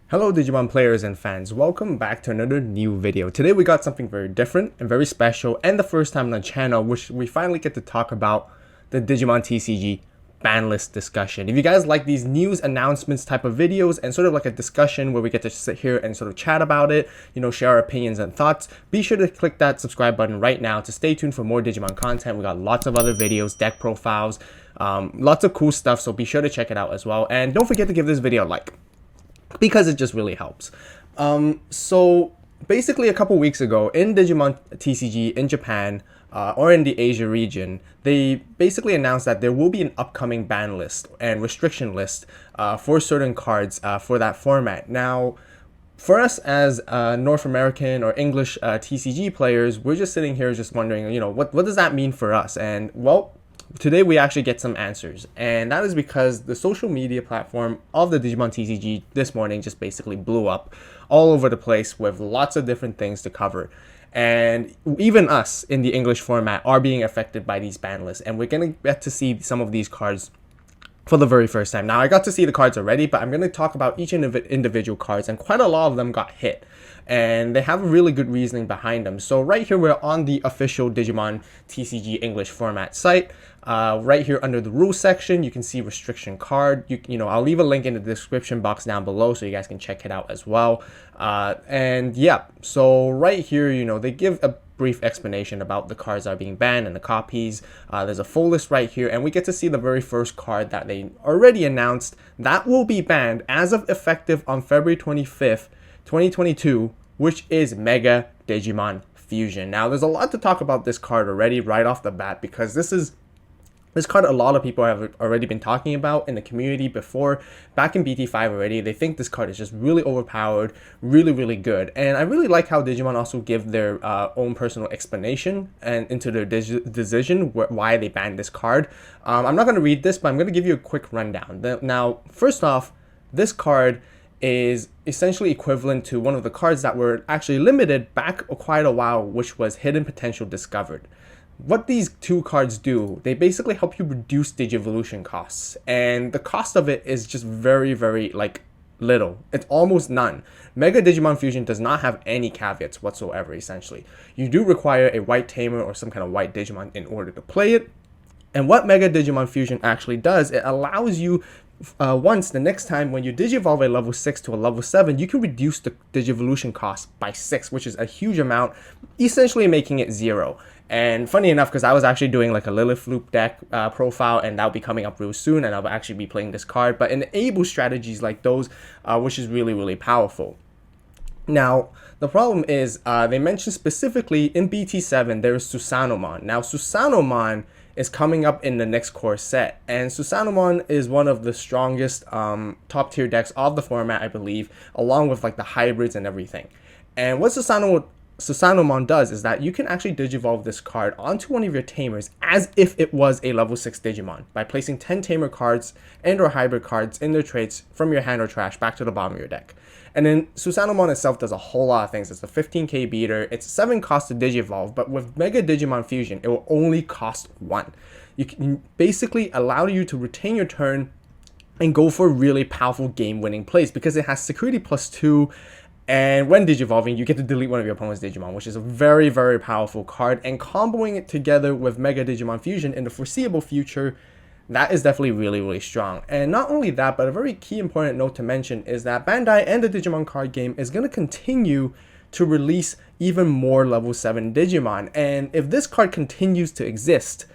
Hello Digimon players and fans, welcome back to another new video. Today we got something very different and very special and the first time on the channel, which we finally get to talk about the Digimon TCG ban list discussion. If you guys like these news announcements type of videos and sort of like a discussion where we get to sit here and sort of chat about it, share our opinions and thoughts, be sure to click that subscribe button right now to stay tuned for more Digimon content. We got lots of other videos, deck profiles, lots of cool stuff, so be sure to check it out as well. And don't forget to give this video a like, because it just really helps. So basically a couple weeks ago in Digimon TCG in Japan or in the Asia region, they basically announced that there will be an upcoming ban list and restriction list for certain cards for that format. Now, for us as North American or English TCG players, we're just sitting here just wondering, what does that mean for us? And well, today we actually get some answers, and that is because the social media platform of the Digimon TCG this morning just basically blew up all over the place with lots of different things to cover. And even us in the English format are being affected by these ban lists, and we're going to get to see some of these cards for the very first time. Now, I got to see the cards already, but I'm going to talk about each individual cards, and quite a lot of them got hit, and they have a really good reasoning behind them. So right here, we're on the official Digimon TCG English format site. Right here under the rules section, you can see restriction card. I'll leave a link in the description box down below so you guys can check it out as well. And yeah, so right here, they give a brief explanation about the cards that are being banned and the copies. There's a full list right here, and we get to see the very first card that they already announced that will be banned as of effective on February 25th, 2022, which is Mega Digimon Fusion. Now, there's a lot to talk about this card already right off the bat, because this card a lot of people have already been talking about in the community before, back in BT5 already. They think this card is just really overpowered, really good. And I really like how Digimon also give their own personal explanation and into their decision why they banned this card. I'm not going to read this, but I'm going to give you a quick rundown. Now, first off, this card is essentially equivalent to one of the cards that were actually limited back quite a while, which was Hidden Potential Discovered. What these two cards do, they basically help you reduce Digivolution costs, and the cost of it is just very little. It's almost none. Mega Digimon Fusion does not have any caveats whatsoever. Essentially, you do require a white tamer or some kind of white Digimon in order to play it. And what Mega Digimon Fusion actually does, it allows you once the next time when you digivolve a level 6 to a level 7, you can reduce the Digivolution cost by 6, which is a huge amount, essentially making it 0. And funny enough, because I was actually doing like a Lilith Loop deck profile, and that'll be coming up real soon, and I'll actually be playing this card, but enable strategies like those, which is really powerful. Now, the problem is, they mentioned specifically in BT7, there is Susanomon. Now, Susanomon is coming up in the next core set, and Susanomon is one of the strongest top tier decks of the format, I believe, along with like the hybrids and everything. And what Susanomon does is that you can actually digivolve this card onto one of your tamers as if it was a level 6 Digimon by placing 10 tamer cards and or hybrid cards in their traits from your hand or trash back to the bottom of your deck. And then Susanomon itself does a whole lot of things. It's a 15k beater. It's 7 cost to digivolve, but with Mega Digimon Fusion, it will only cost 1. You can basically allow you to retain your turn and go for really powerful game-winning plays because it has security +2. And when digivolving, you get to delete one of your opponent's Digimon, which is a very powerful card. And comboing it together with Mega Digimon Fusion in the foreseeable future, that is definitely really strong. And not only that, but a very key important note to mention is that Bandai and the Digimon card game is going to continue to release even more level 7 Digimon. And if this card continues to exist,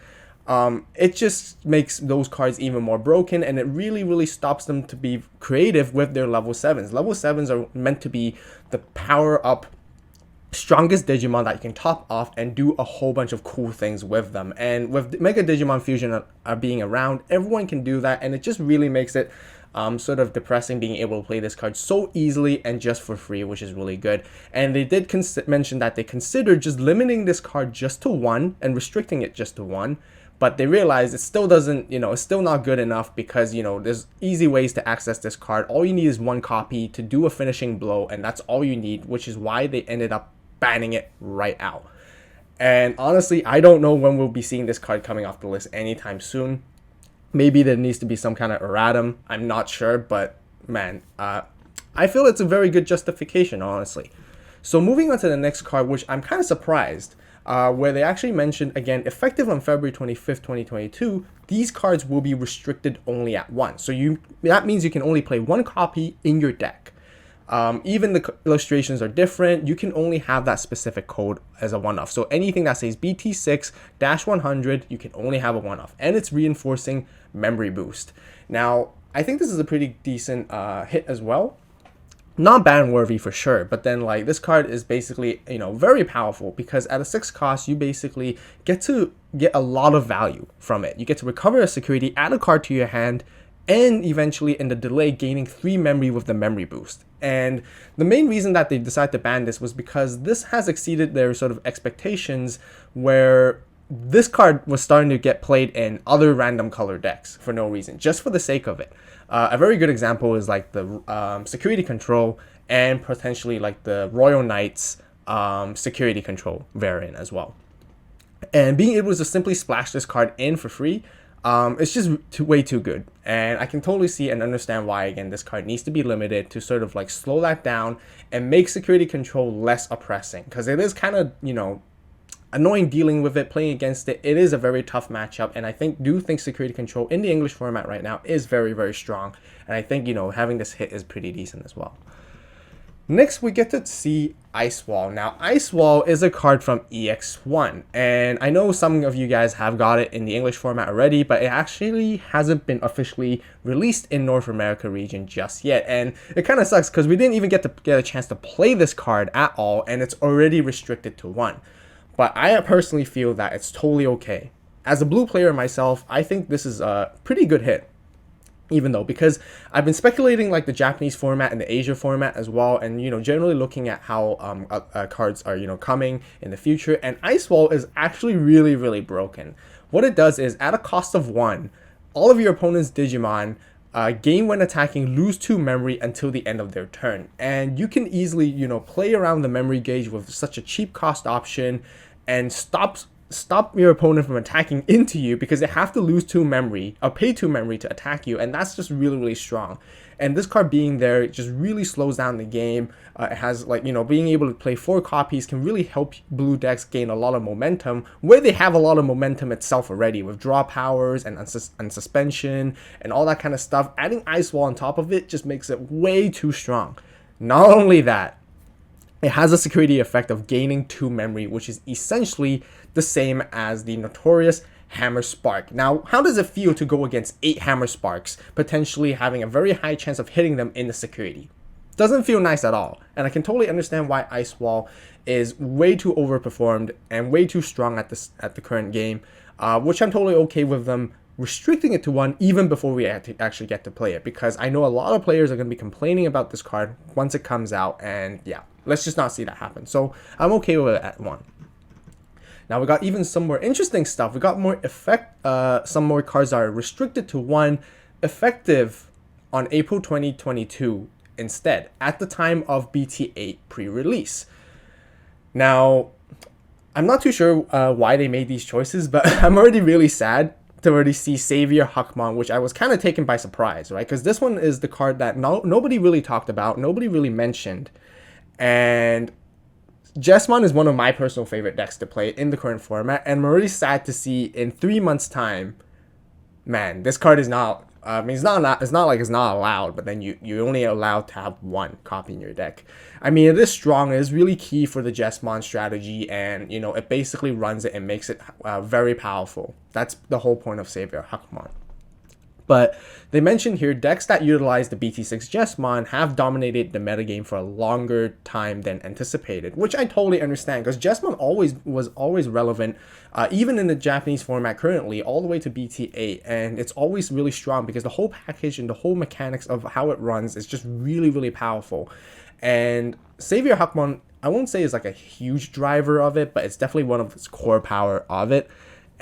it just makes those cards even more broken, and it really stops them to be creative with their level 7s. Level 7s are meant to be the power up strongest Digimon that you can top off and do a whole bunch of cool things with them. And with Mega Digimon Fusion being around, everyone can do that, and it just really makes it sort of depressing being able to play this card so easily and just for free, which is really good. And they did mention that they considered just limiting this card just to 1 and restricting it just to 1. But they realized it still doesn't, it's still not good enough because, there's easy ways to access this card. All you need is 1 copy to do a finishing blow, and that's all you need, which is why they ended up banning it right out. And honestly, I don't know when we'll be seeing this card coming off the list anytime soon. Maybe there needs to be some kind of erratum. I'm not sure, but man, I feel it's a very good justification, honestly. So moving on to the next card, which I'm kind of surprised, where they actually mentioned, again, effective on February 25th, 2022, these cards will be restricted only at once. So that means you can only play one copy in your deck. Even the illustrations are different. You can only have that specific code as a one-off. So anything that says BT6-100, you can only have a one-off. And it's reinforcing memory boost. Now, I think this is a pretty decent hit as well. Not ban worthy for sure, but then like this card is basically, very powerful because at a 6 cost, you basically get a lot of value from it. You get to recover a security, add a card to your hand, and eventually in the delay gaining 3 memory with the memory boost. And the main reason that they decided to ban this was because this has exceeded their sort of expectations, where this card was starting to get played in other random color decks for no reason, just for the sake of it. A very good example is like the security control and potentially like the Royal Knights security control variant as well. And being able to simply splash this card in for free, it's just way too good. And I can totally see and understand why, again, this card needs to be limited to sort of like slow that down and make security control less oppressing, because it is kind of, annoying dealing with it, playing against it. It is a very tough matchup, and I do think security control in the English format right now is very, very strong. And I think, having this hit is pretty decent as well. Next, we get to see Ice Wall. Now, Ice Wall is a card from EX1, and I know some of you guys have got it in the English format already, but it actually hasn't been officially released in North America region just yet. And it kind of sucks because we didn't even get a chance to play this card at all, and it's already restricted to 1. But I personally feel that it's totally okay. As a blue player myself, I think this is a pretty good hit. Even though, because I've been speculating like the Japanese format and the Asia format as well, and generally looking at how cards are coming in the future, and Ice Wall is actually really, really broken. What it does is, at a cost of 1, all of your opponent's Digimon gain when attacking, lose 2 memory until the end of their turn. And you can easily play around the memory gauge with such a cheap cost option and stop your opponent from attacking into you, because they have to lose 2 memory or pay 2 memory to attack you, and that's just really, really strong. And this card being there just really slows down the game. It has being able to play 4 copies can really help blue decks gain a lot of momentum, where they have a lot of momentum itself already with draw powers and suspension and all that kind of stuff. Adding Ice Wall on top of it just makes it way too strong. Not only that, it has a security effect of gaining 2 memory, which is essentially the same as the notorious Hammer Spark. Now, how does it feel to go against 8 Hammer Sparks, potentially having a very high chance of hitting them in the security? Doesn't feel nice at all. And I can totally understand why Ice Wall is way too overperformed and way too strong at the current game, which I'm totally okay with them restricting it to 1 even before we actually get to play it, because I know a lot of players are going to be complaining about this card once it comes out, and yeah, let's just not see that happen. So I'm okay with it at 1. Now we got even some more interesting stuff. We got some more cards that are restricted to 1, effective on April 2022 instead, at the time of BT8 pre-release. Now, I'm not too sure why they made these choices, but I'm already really sad to already see Savior Hackmon, which I was kind of taken by surprise, right? Because this one is the card that nobody really talked about, nobody really mentioned, and Jesmon is one of my personal favorite decks to play in the current format, and I'm already sad to see in 3 months' time, man, this card is not. It's not like it's not allowed, but then you're only allowed to have 1 copy in your deck. I mean, it is strong. It is really key for the Jesmon strategy, and it basically runs it and makes it very powerful. That's the whole point of Savior Hackmon. But they mentioned here, decks that utilize the BT6 Jesmon have dominated the metagame for a longer time than anticipated, which I totally understand, because Jesmon was always relevant, even in the Japanese format currently, all the way to BT8, and it's always really strong because the whole package and the whole mechanics of how it runs is just really, really powerful. And Savior Hackmon, I won't say is like a huge driver of it, but it's definitely one of its core power of it.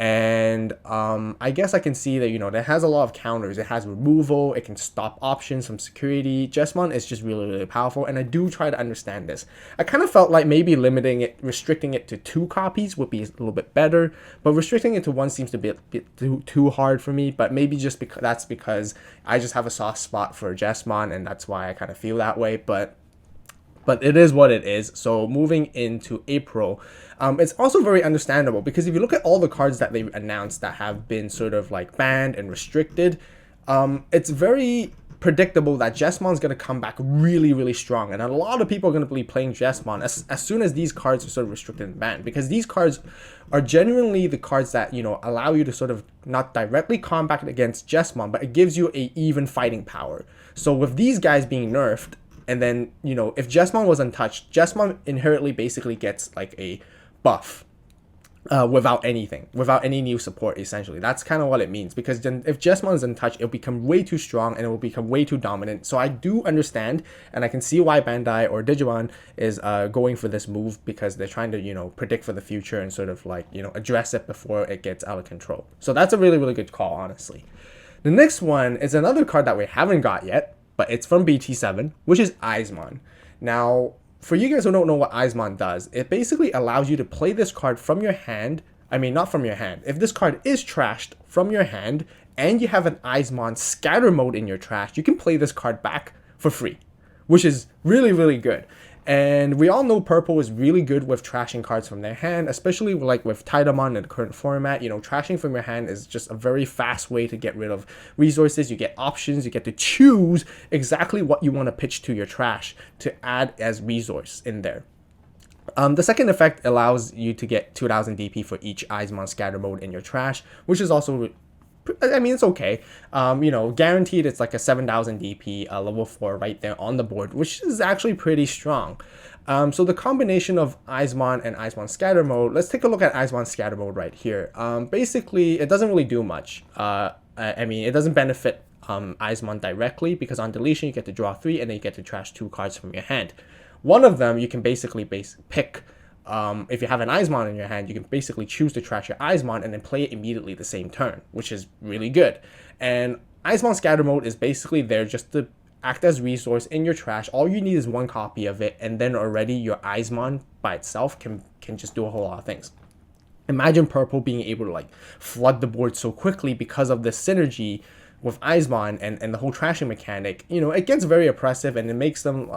And I guess I can see that, that has a lot of counters. It has removal, it can stop options from security. Jesmon is just really, really powerful, and I do try to understand this. I kind of felt like maybe restricting it to 2 copies would be a little bit better, but restricting it to 1 seems to be a bit too hard for me. But maybe just because I just have a soft spot for Jesmon, and that's why I kind of feel that way. But it is what it is. So moving into April, it's also very understandable, because if you look at all the cards that they've announced that have been sort of like banned and restricted, it's very predictable that Jesmon's going to come back really, really strong. And a lot of people are going to be playing Jesmon as soon as these cards are sort of restricted and banned, because these cards are genuinely the cards that, allow you to sort of not directly combat against Jesmon, but it gives you a even fighting power. So with these guys being nerfed, and then, if Jesmon was untouched, Jesmon inherently basically gets like a buff without any new support, essentially. That's kind of what it means, because then if Jesmon is untouched, it'll become way too strong and it will become way too dominant. So I do understand, and I can see why Bandai or Digimon is going for this move, because they're trying to, predict for the future and sort of like, address it before it gets out of control. So that's a really, really good call, honestly. The next one is another card that we haven't got yet, but it's from BT7, which is Eisemon. Now, for you guys who don't know what Eisemon does, it basically allows you to play this card from your hand. I mean, not from your hand. If this card is trashed from your hand and you have an Eisemon scatter mode in your trash, you can play this card back for free, which is really, really good. And we all know purple is really good with trashing cards from their hand, especially like with Digimon in the current format. Trashing from your hand is just a very fast way to get rid of resources. You get options, you get to choose exactly what you want to pitch to your trash to add as resource in there. The second effect allows you to get 2000 DP for each Eisemon scatter mode in your trash, which is also, I mean, it's okay. Guaranteed it's like a 7000 DP level 4 right there on the board, which is actually pretty strong. So the combination of Eisemon and Eisemon scatter mode, let's take a look at Eisemon scatter mode right here. Basically, it doesn't really do much. I mean, it doesn't benefit Eisemon directly, because on deletion you get to draw 3 and then you get to trash 2 cards from your hand. One of them you can basically pick. If you have an Eisemon in your hand, you can basically choose to trash your Eisemon and then play it immediately the same turn, which is really good. And Eisemon scatter mode is basically there just to act as resource in your trash. All you need is 1 copy of it, and then already your Eisemon by itself can just do a whole lot of things. Imagine purple being able to like flood the board so quickly because of the synergy with Eisemon and the whole trashing mechanic. It gets very oppressive, and it makes them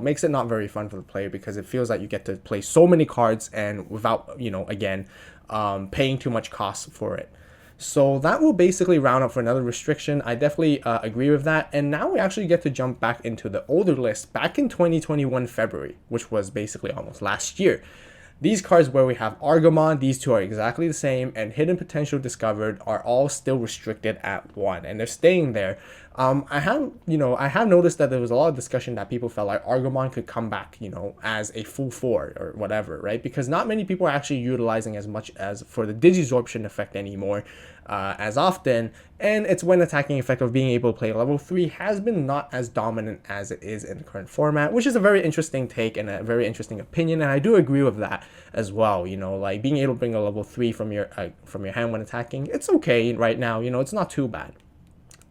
makes it not very fun for the player, because it feels like you get to play so many cards and without again paying too much cost for it. So that will basically round up for another restriction. I definitely agree with that. And now we actually get to jump back into the older list back in 2021 February, which was basically almost last year. These cards where we have Argomon, these two are exactly the same, and Hidden Potential Discovered are all still restricted at 1, and they're staying there. I have noticed that there was a lot of discussion that people felt like Argomon could come back, as a full 4 or whatever, right? Because not many people are actually utilizing as much as for the Digisorption effect anymore as often, and its when attacking effect of being able to play level 3 has been not as dominant as it is in the current format, which is a very interesting take and a very interesting opinion, and I do agree with that as well. Like being able to bring a level 3 from your hand when attacking, it's okay right now. It's not too bad.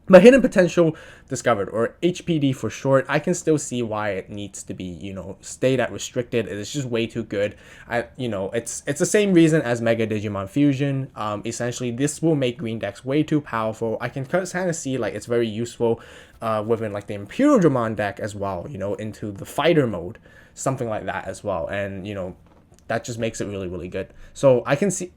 But Hidden Potential Discovered, or HPD for short, I can still see why it needs to be, stayed at restricted. It is just way too good. It's the same reason as Mega Digimon Fusion. Essentially, this will make green decks way too powerful. I can kind of see like it's very useful within like the Imperial Dramon deck as well, into the fighter mode, something like that as well. And, that just makes it really, really good. So I can see,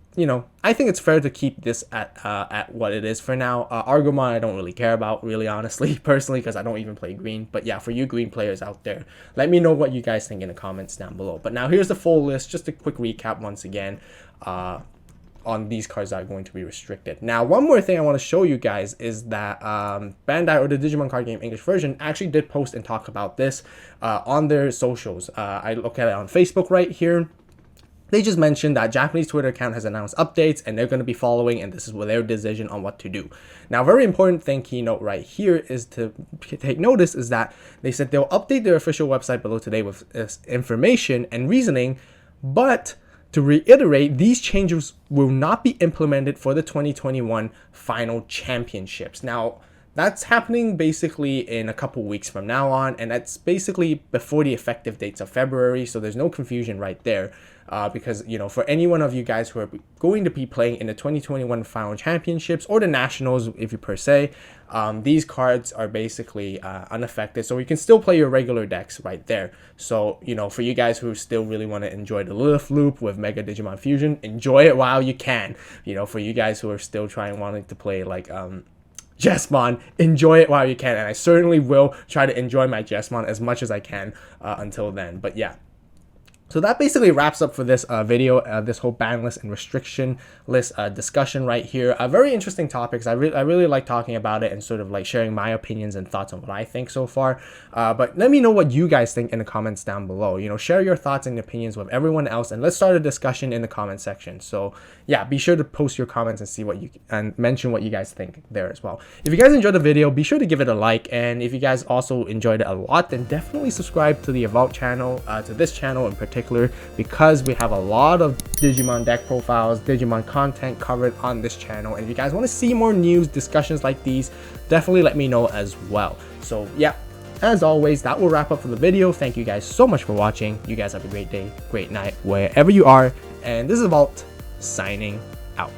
I think it's fair to keep this at what it is for now. Argomon I don't really care about, really, honestly, personally, because I don't even play green. But yeah, for you green players out there, let me know what you guys think in the comments down below. But now here's the full list, just a quick recap once again on these cards that are going to be restricted. Now, one more thing I want to show you guys is that Bandai, or the Digimon card game English version, actually did post and talk about this on their socials. I look at it on Facebook right here. They just mentioned that Japanese Twitter account has announced updates and they're going to be following, and this is their decision on what to do. Now, very important thing, keynote right here is to take notice is that they said they'll update their official website below today with this information and reasoning, but To reiterate, these changes will not be implemented for the 2021 final championships. Now, that's happening basically in a couple weeks from now on, and that's basically before the effective dates of February, so there's no confusion right there. Because, you know, for any one of you guys who are going to be playing in the 2021 final championships or the nationals, if you per se, these cards are basically unaffected, so you can still play your regular decks right there. So, you know, for you guys who still really want to enjoy the Lilith loop with Mega Digimon Fusion, enjoy it while you can. You know, for you guys who are still wanting to play like Jesmon, enjoy it while you can, and I certainly will try to enjoy my Jesmon as much as I can until then. But yeah. So that basically wraps up for this video, this whole ban list and restriction list discussion right here. Very interesting topics. I really like talking about it and sort of like sharing my opinions and thoughts on what I think so far. But let me know what you guys think in the comments down below. You know, share your thoughts and opinions with everyone else, and let's start a discussion in the comment section. So yeah, be sure to post your comments and see and mention what you guys think there as well. If you guys enjoyed the video, be sure to give it a like, and if you guys also enjoyed it a lot, then definitely subscribe to the AVAULT channel, to this channel in particular, because we have a lot of Digimon deck profiles, Digimon content covered on this channel, and if you guys want to see more news discussions like these, definitely let me know as well. So yeah, as always, that will wrap up for the video. Thank you guys so much for watching. You guys have a great day, great night, wherever you are, and this is AVAULT signing out.